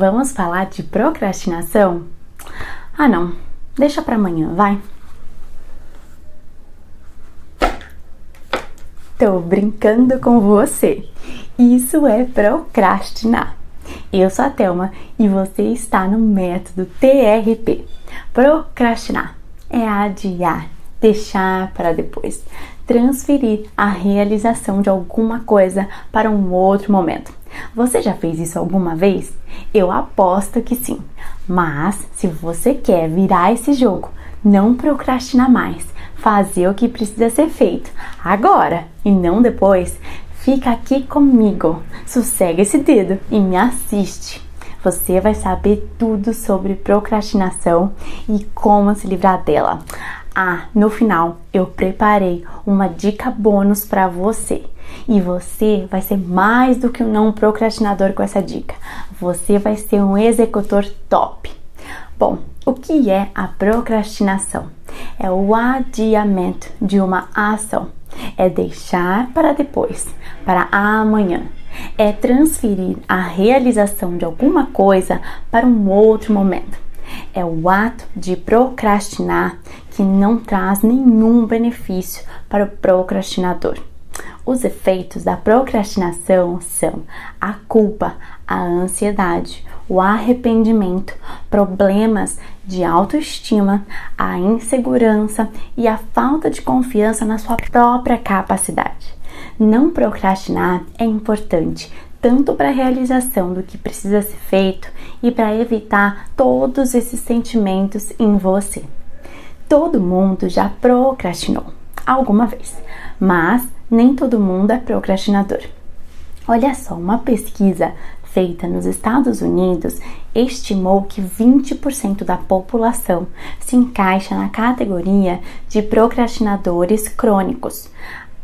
Vamos falar de procrastinação? Ah, não. Deixa pra amanhã, vai. Tô brincando com você. Isso é procrastinar. Eu sou a Thelma e você está no método TRP. Procrastinar é adiar, deixar para depois, transferir a realização de alguma coisa para um outro momento. Você já fez isso alguma vez? Eu aposto que sim. Mas se você quer virar esse jogo, não procrastinar mais, fazer o que precisa ser feito agora e não depois, fica aqui comigo, sossega esse dedo e me assiste. Você vai saber tudo sobre procrastinação e como se livrar dela. No final eu preparei uma dica bônus para você. E você vai ser mais do que um não procrastinador com essa dica. Você vai ser um executor top. Bom, o que é a procrastinação? É o adiamento de uma ação. É deixar para depois, para amanhã. É transferir a realização de alguma coisa para um outro momento. É o ato de procrastinar que não traz nenhum benefício para o procrastinador. Os efeitos da procrastinação são a culpa, a ansiedade, o arrependimento, problemas de autoestima, a insegurança e a falta de confiança na sua própria capacidade. Não procrastinar é importante tanto para a realização do que precisa ser feito e para evitar todos esses sentimentos em você. Todo mundo já procrastinou alguma vez, mas nem todo mundo é procrastinador. Olha só, uma pesquisa feita nos Estados Unidos estimou que 20% da população se encaixa na categoria de procrastinadores crônicos.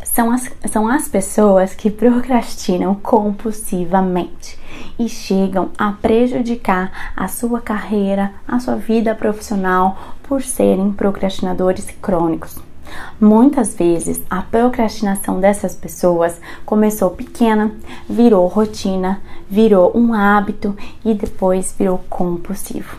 São as pessoas que procrastinam compulsivamente e chegam a prejudicar a sua carreira, a sua vida profissional por serem procrastinadores crônicos. Muitas vezes a procrastinação dessas pessoas começou pequena, virou rotina, virou um hábito e depois virou compulsivo.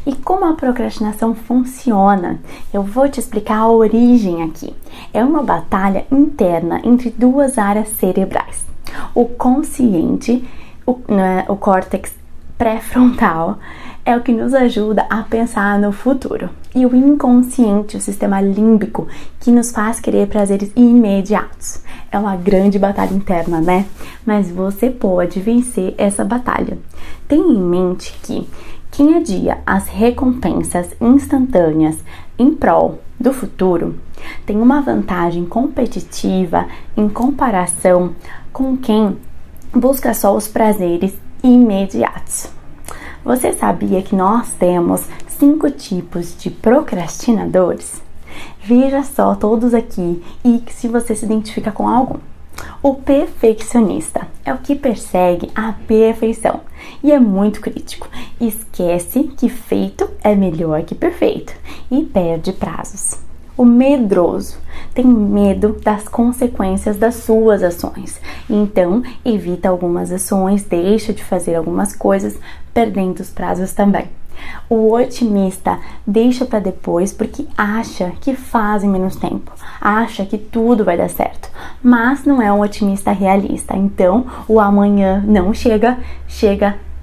E como a procrastinação funciona? Eu vou te explicar a origem aqui. É uma batalha interna entre duas áreas cerebrais. O consciente, o córtex pré-frontal, é o que nos ajuda a pensar no futuro. E o inconsciente, o sistema límbico, que nos faz querer prazeres imediatos. É uma grande batalha interna, né? Mas você pode vencer essa batalha. Tenha em mente que quem adia as recompensas instantâneas em prol do futuro tem uma vantagem competitiva em comparação com quem busca só os prazeres imediatos. Você sabia que nós temos 5 tipos de procrastinadores? Veja só todos aqui e se você se identifica com algum. O perfeccionista é o que persegue a perfeição e é muito crítico. Esquece que feito é melhor que perfeito e perde prazos. O medroso tem medo das consequências das suas ações, então evita algumas ações, deixa de fazer algumas coisas, perdendo os prazos também. O otimista deixa para depois porque acha que faz em menos tempo, acha que tudo vai dar certo, mas não é um otimista realista, então o amanhã não chega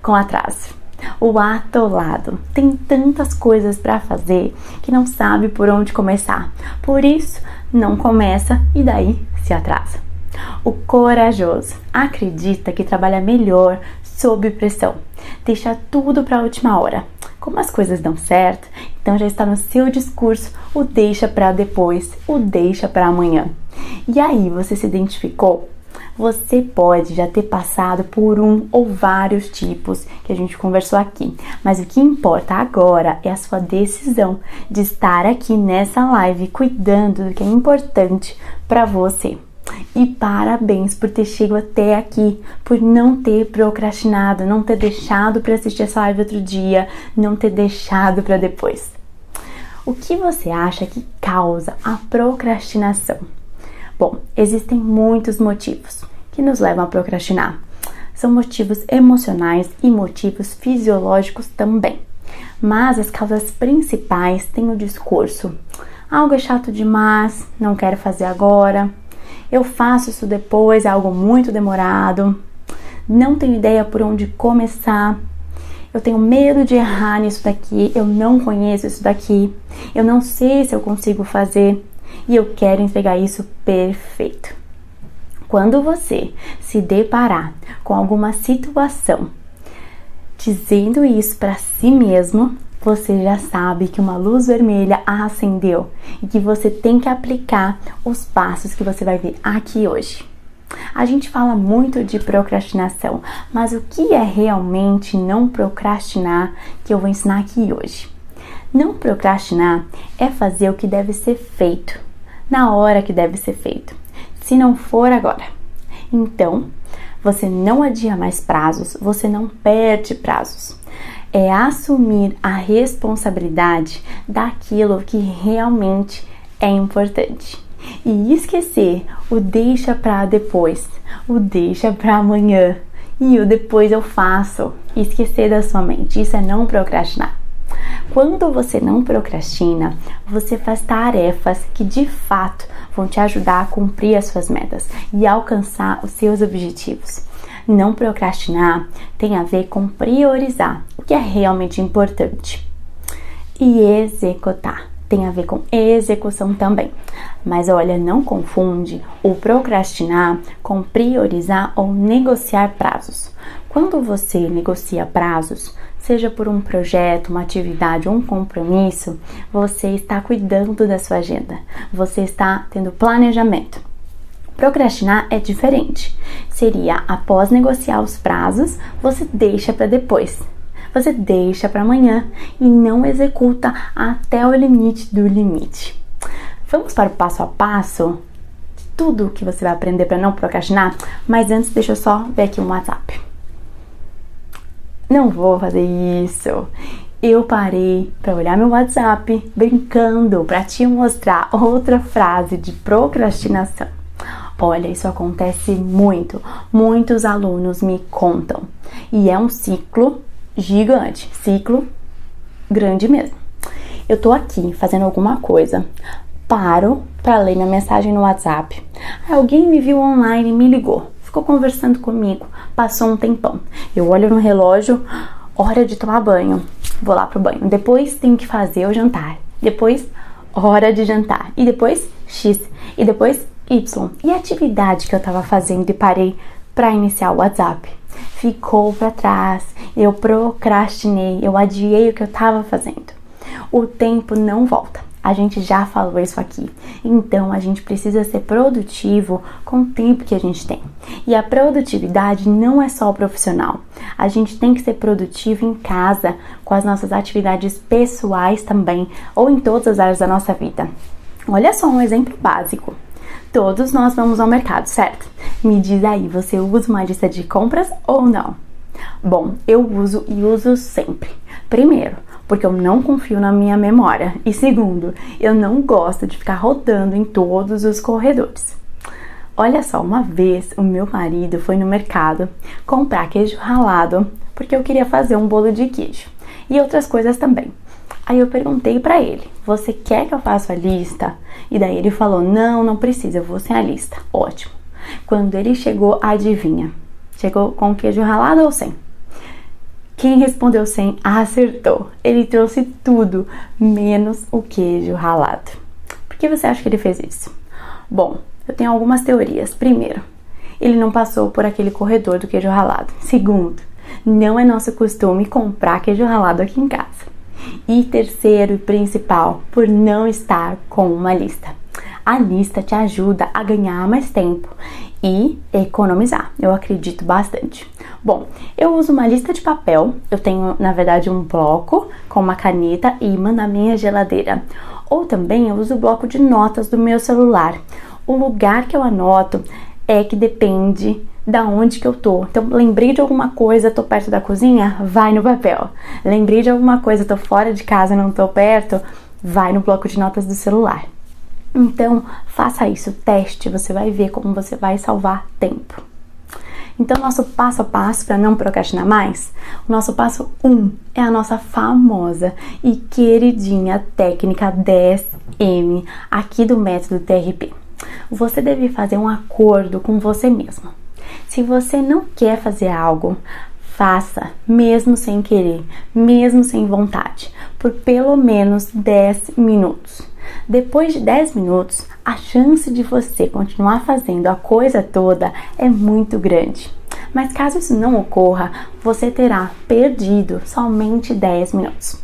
com atraso. O atolado tem tantas coisas para fazer que não sabe por onde começar, por isso não começa e daí se atrasa. O corajoso acredita que trabalha melhor sob pressão, deixa tudo para a última hora. Como as coisas dão certo, então já está no seu discurso o deixa para depois, o deixa para amanhã. E aí, você se identificou? Você pode já ter passado por um ou vários tipos que a gente conversou aqui, mas o que importa agora é a sua decisão de estar aqui nessa live cuidando do que é importante para você. E parabéns por ter chegado até aqui, por não ter procrastinado, não ter deixado para assistir essa live outro dia, não ter deixado para depois. O que você acha que causa a procrastinação? Bom, existem muitos motivos que nos levam a procrastinar. são motivos emocionais e motivos fisiológicos também. Mas as causas principais têm o discurso: algo é chato demais, não quero fazer agora, eu faço isso depois, é algo muito demorado, não tenho ideia por onde começar, eu tenho medo de errar nisso daqui, eu não conheço isso daqui, eu não sei se eu consigo fazer e eu quero entregar isso perfeito. Quando você se deparar com alguma situação dizendo isso para si mesmo, você já sabe que uma luz vermelha acendeu e que você tem que aplicar os passos que você vai ver aqui hoje. A gente fala muito de procrastinação, mas o que é realmente não procrastinar que eu vou ensinar aqui hoje? Não procrastinar é fazer o que deve ser feito, na hora que deve ser feito, se não for agora. Então, você não adia mais prazos, você não perde prazos. É assumir a responsabilidade daquilo que realmente é importante. E esquecer o deixa para depois, o deixa para amanhã e o depois eu faço. Esquecer da sua mente, isso é não procrastinar. Quando você não procrastina, você faz tarefas que de fato vão te ajudar a cumprir as suas metas e alcançar os seus objetivos. Não procrastinar tem a ver com priorizar o que é realmente importante. E executar tem a ver com execução também. Mas olha, não confunde o procrastinar com priorizar ou negociar prazos. Quando você negocia prazos, seja por um projeto, uma atividade ou um compromisso, você está cuidando da sua agenda, você está tendo planejamento. Procrastinar é diferente. Seria, após negociar os prazos, você deixa para depois. Você deixa para amanhã e não executa até o limite do limite. Vamos para o passo a passo de tudo que você vai aprender para não procrastinar? Mas antes, deixa eu só ver aqui um WhatsApp. Não vou fazer isso. Eu parei para olhar meu WhatsApp brincando para te mostrar outra frase de procrastinação. Olha, isso acontece muito. Muitos alunos me contam. E é um ciclo gigante. Ciclo grande mesmo. Eu tô aqui fazendo alguma coisa. Paro para ler minha mensagem no WhatsApp. Alguém me viu online e me ligou. Ficou conversando comigo. Passou um tempão. Eu olho no relógio. Hora de tomar banho. Vou lá pro banho. Depois tenho que fazer o jantar. Depois, hora de jantar. E depois, X. E depois, Y. E a atividade que eu tava fazendo e parei para iniciar o WhatsApp? Ficou para trás. Eu procrastinei. Eu adiei o que eu tava fazendo. O tempo não volta. A gente já falou isso aqui. Então, a gente precisa ser produtivo com o tempo que a gente tem. E a produtividade não é só profissional. A gente tem que ser produtivo em casa, com as nossas atividades pessoais também, ou em todas as áreas da nossa vida. Olha só um exemplo básico. Todos nós vamos ao mercado, certo? Me diz aí, você usa uma lista de compras ou não? Bom, eu uso e uso sempre. Primeiro, porque eu não confio na minha memória. E segundo, eu não gosto de ficar rodando em todos os corredores. Olha só, uma vez o meu marido foi no mercado comprar queijo ralado, porque eu queria fazer um bolo de queijo. E outras coisas também. Aí eu perguntei pra ele, você quer que eu faça a lista? E daí ele falou, não precisa, eu vou sem a lista. Ótimo. Quando ele chegou, adivinha? Chegou com queijo ralado ou sem? Quem respondeu sem acertou. Ele trouxe tudo, menos o queijo ralado. Por que você acha que ele fez isso? Bom, eu tenho algumas teorias. Primeiro, ele não passou por aquele corredor do queijo ralado. Segundo, não é nosso costume comprar queijo ralado aqui em casa. E terceiro e principal, por não estar com uma lista. A lista te ajuda a ganhar mais tempo e economizar. Eu acredito bastante. Bom, eu uso uma lista de papel. Eu tenho, na verdade, um bloco com uma caneta e imã na minha geladeira. Ou também eu uso o bloco de notas do meu celular. O lugar que eu anoto é que depende da onde que eu tô. Então, lembrei de alguma coisa, tô perto da cozinha, vai no papel. Lembrei de alguma coisa, tô fora de casa, não tô perto, vai no bloco de notas do celular. Então, faça isso, teste, você vai ver como você vai salvar tempo. Então, nosso passo a passo para não procrastinar mais, o nosso passo 1 é a nossa famosa e queridinha técnica 10M aqui do método TRP. Você deve fazer um acordo com você mesmo. Se você não quer fazer algo, faça, mesmo sem querer, mesmo sem vontade, por pelo menos 10 minutos. Depois de 10 minutos, a chance de você continuar fazendo a coisa toda é muito grande. Mas caso isso não ocorra, você terá perdido somente 10 minutos.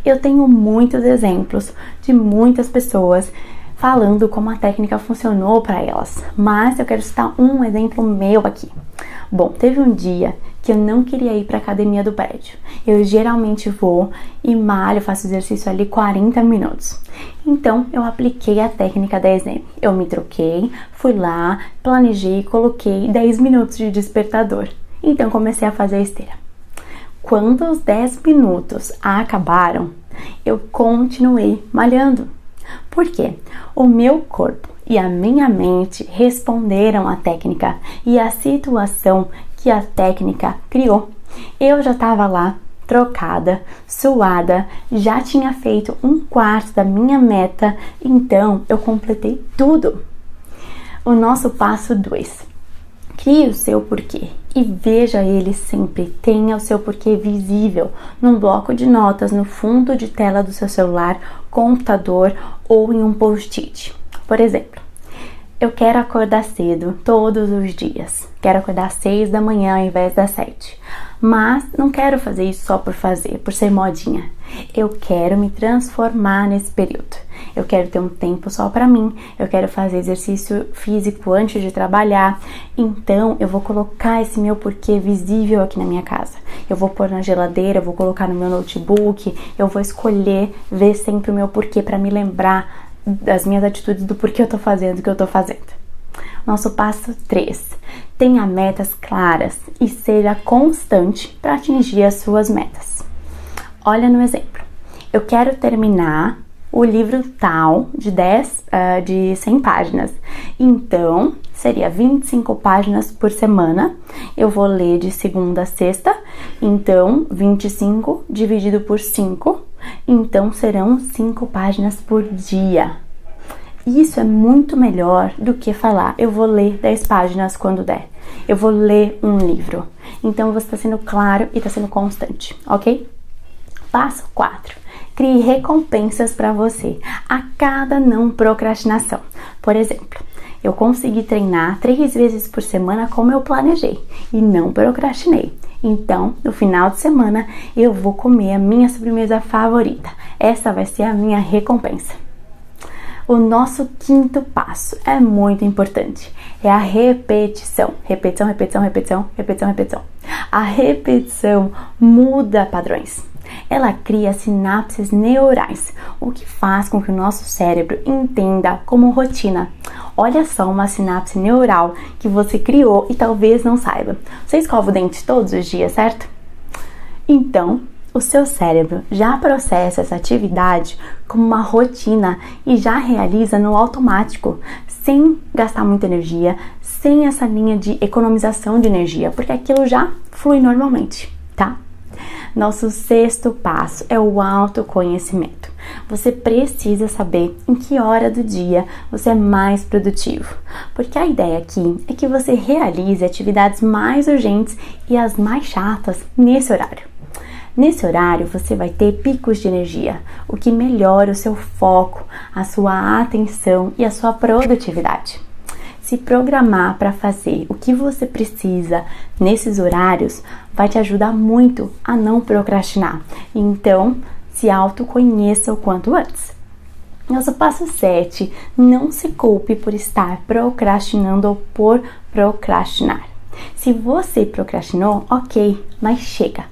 Eu tenho muitos exemplos de muitas pessoas falando como a técnica funcionou para elas, mas eu quero citar um exemplo meu aqui. Bom, teve um dia que eu não queria ir para a academia do prédio. Eu geralmente vou e malho, faço exercício ali 40 minutos. Então, eu apliquei a técnica 10M. Eu me troquei, fui lá, planejei e coloquei 10 minutos de despertador. Então, comecei a fazer a esteira. Quando os 10 minutos acabaram, eu continuei malhando. Por quê? O meu corpo e a minha mente responderam à técnica e à situação que a técnica criou. Eu já estava lá, trocada, suada, já tinha feito 1/4 da minha meta, então eu completei tudo. O nosso passo 2. Crie o seu porquê e veja ele sempre. Tenha o seu porquê visível num bloco de notas no fundo de tela do seu celular, computador ou em um post-it. Por exemplo, eu quero acordar cedo todos os dias. Quero acordar às 6 da manhã ao invés das 7. Mas não quero fazer isso só por fazer, por ser modinha. Eu quero me transformar nesse período. Eu quero ter um tempo só para mim. Eu quero fazer exercício físico antes de trabalhar. Então, eu vou colocar esse meu porquê visível aqui na minha casa. Eu vou pôr na geladeira, eu vou colocar no meu notebook. Eu vou escolher ver sempre o meu porquê para me lembrar das minhas atitudes, do porquê eu tô fazendo o que eu tô fazendo. Nosso passo 3. Tenha metas claras e seja constante para atingir as suas metas. Olha no exemplo. Eu quero terminar o livro tal de 100 páginas. Então, seria 25 páginas por semana. Eu vou ler de segunda a sexta. Então, 25 dividido por 5. Então, serão 5 páginas por dia. Isso é muito melhor do que falar, eu vou ler 10 páginas quando der. Eu vou ler um livro. Então, você está sendo claro e está sendo constante, ok? Passo 4. Crie recompensas para você a cada não procrastinação. Por exemplo, eu consegui treinar 3 vezes por semana como eu planejei e não procrastinei. Então, no final de semana, eu vou comer a minha sobremesa favorita. Essa vai ser a minha recompensa. O nosso 5º passo é muito importante. É a repetição. Repetição, repetição, repetição, repetição, repetição. A repetição muda padrões. Ela cria sinapses neurais, o que faz com que o nosso cérebro entenda como rotina. Olha só uma sinapse neural que você criou e talvez não saiba. Você escova o dente todos os dias, certo? Então, o seu cérebro já processa essa atividade como uma rotina e já realiza no automático, sem gastar muita energia, sem essa linha de economização de energia, porque aquilo já flui normalmente, tá? Nosso 6º passo é o autoconhecimento. Você precisa saber em que hora do dia você é mais produtivo, porque a ideia aqui é que você realize atividades mais urgentes e as mais chatas nesse horário. Nesse horário, você vai ter picos de energia, o que melhora o seu foco, a sua atenção e a sua produtividade. Se programar para fazer o que você precisa nesses horários vai te ajudar muito a não procrastinar. Então, se autoconheça o quanto antes. Nosso passo 7, não se culpe por estar procrastinando ou por procrastinar. Se você procrastinou, ok, mas chega.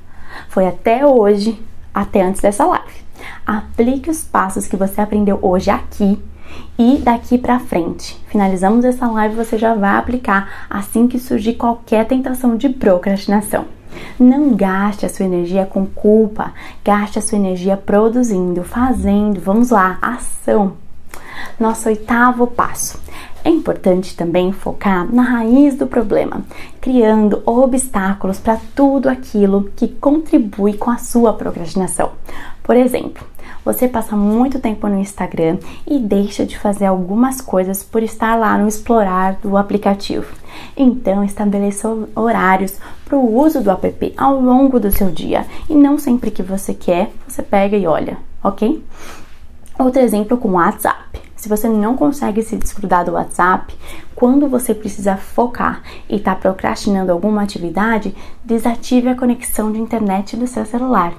Foi até hoje, até antes dessa live. Aplique os passos que você aprendeu hoje aqui e daqui pra frente. Finalizamos essa live, você já vai aplicar assim que surgir qualquer tentação de procrastinação. Não gaste a sua energia com culpa, gaste a sua energia produzindo, fazendo. Vamos lá, ação. Nosso 8º passo É importante também focar na raiz do problema, criando obstáculos para tudo aquilo que contribui com a sua procrastinação. Por exemplo, você passa muito tempo no Instagram e deixa de fazer algumas coisas por estar lá no explorar do aplicativo. Então, estabeleça horários para o uso do app ao longo do seu dia e não sempre que você quer, você pega e olha, ok? Outro exemplo com o WhatsApp. Se você não consegue se desgrudar do WhatsApp, quando você precisa focar e está procrastinando alguma atividade, desative a conexão de internet do seu celular.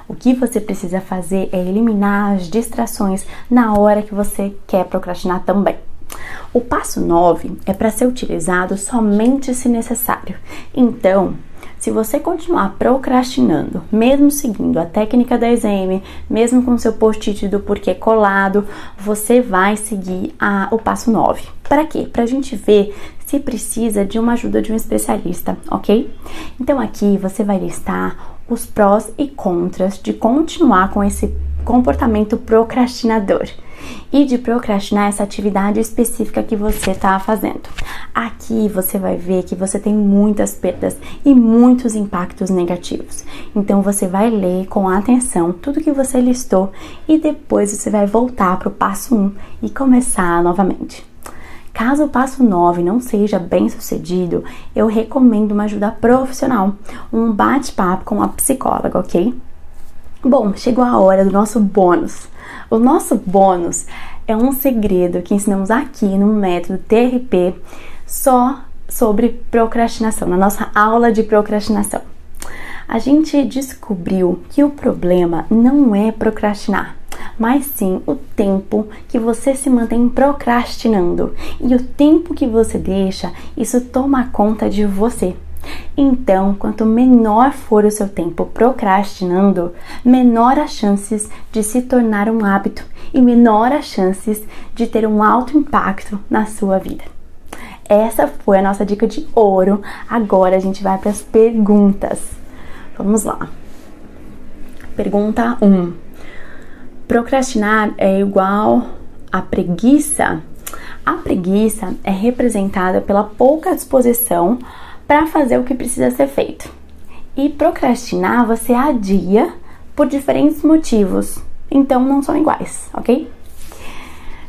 O que você precisa fazer é eliminar as distrações na hora que você quer procrastinar também. O passo 9 é para ser utilizado somente se necessário. Então, se você continuar procrastinando, mesmo seguindo a técnica 10M, mesmo com seu post-it do porquê colado, você vai seguir o passo 9. Para quê? Para a gente ver se precisa de uma ajuda de um especialista, ok? Então aqui você vai listar os prós e contras de continuar com esse comportamento procrastinador e de procrastinar essa atividade específica que você está fazendo. Aqui você vai ver que você tem muitas perdas e muitos impactos negativos. Então você vai ler com atenção tudo que você listou e depois você vai voltar para o passo 1 e começar novamente. Caso o passo 9 não seja bem sucedido, eu recomendo uma ajuda profissional, um bate-papo com uma psicóloga, ok? Bom, chegou a hora do nosso bônus. O nosso bônus é um segredo que ensinamos aqui no método TRP só sobre procrastinação, na nossa aula de procrastinação. A gente descobriu que o problema não é procrastinar, mas sim o tempo que você se mantém procrastinando. E o tempo que você deixa, isso toma conta de você. Então, quanto menor for o seu tempo procrastinando, menor as chances de se tornar um hábito e menor as chances de ter um alto impacto na sua vida. Essa foi a nossa dica de ouro. Agora a gente vai para as perguntas. Vamos lá. Pergunta 1. Procrastinar é igual a preguiça? A preguiça é representada pela pouca disposição para fazer o que precisa ser feito. E procrastinar você adia por diferentes motivos, então não são iguais, ok?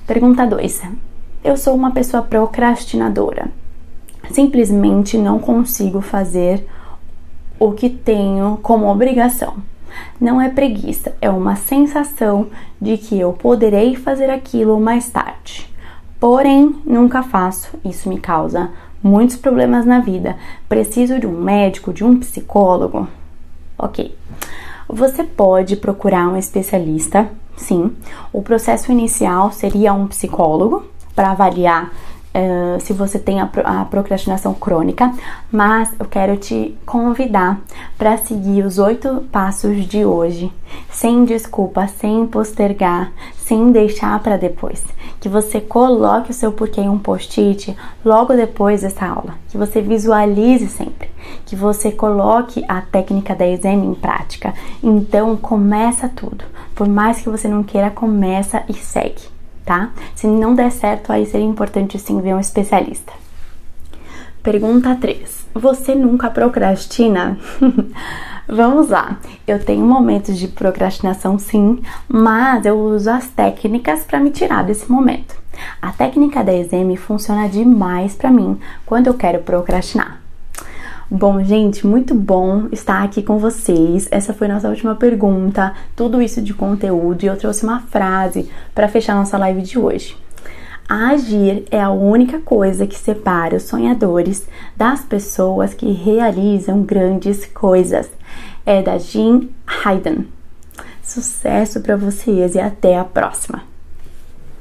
Pergunta 2. Eu sou uma pessoa procrastinadora. Simplesmente não consigo fazer o que tenho como obrigação. Não é preguiça, é uma sensação de que eu poderei fazer aquilo mais tarde. Porém, nunca faço, isso me causa muitos problemas na vida. Preciso de um médico, de um psicólogo? Ok. Você pode procurar um especialista, sim. O processo inicial seria um psicólogo para avaliar se você tem a procrastinação crônica, mas eu quero te convidar para seguir os 8 passos de hoje, sem desculpa, sem postergar, sem deixar para depois. Que você coloque o seu porquê em um post-it logo depois dessa aula, que você visualize sempre, que você coloque a técnica 10M em prática. Então começa tudo, por mais que você não queira, começa e segue. Tá? Se não der certo, aí seria importante sim ver um especialista. Pergunta 3. Você nunca procrastina? Vamos lá. Eu tenho momentos de procrastinação sim, mas eu uso as técnicas para me tirar desse momento. A técnica 10M funciona demais para mim quando eu quero procrastinar. Bom, gente, muito bom estar aqui com vocês. Essa foi nossa última pergunta, tudo isso de conteúdo, e eu trouxe uma frase para fechar nossa live de hoje. Agir é a única coisa que separa os sonhadores das pessoas que realizam grandes coisas. É da Jean Haydn. Sucesso para vocês e até a próxima!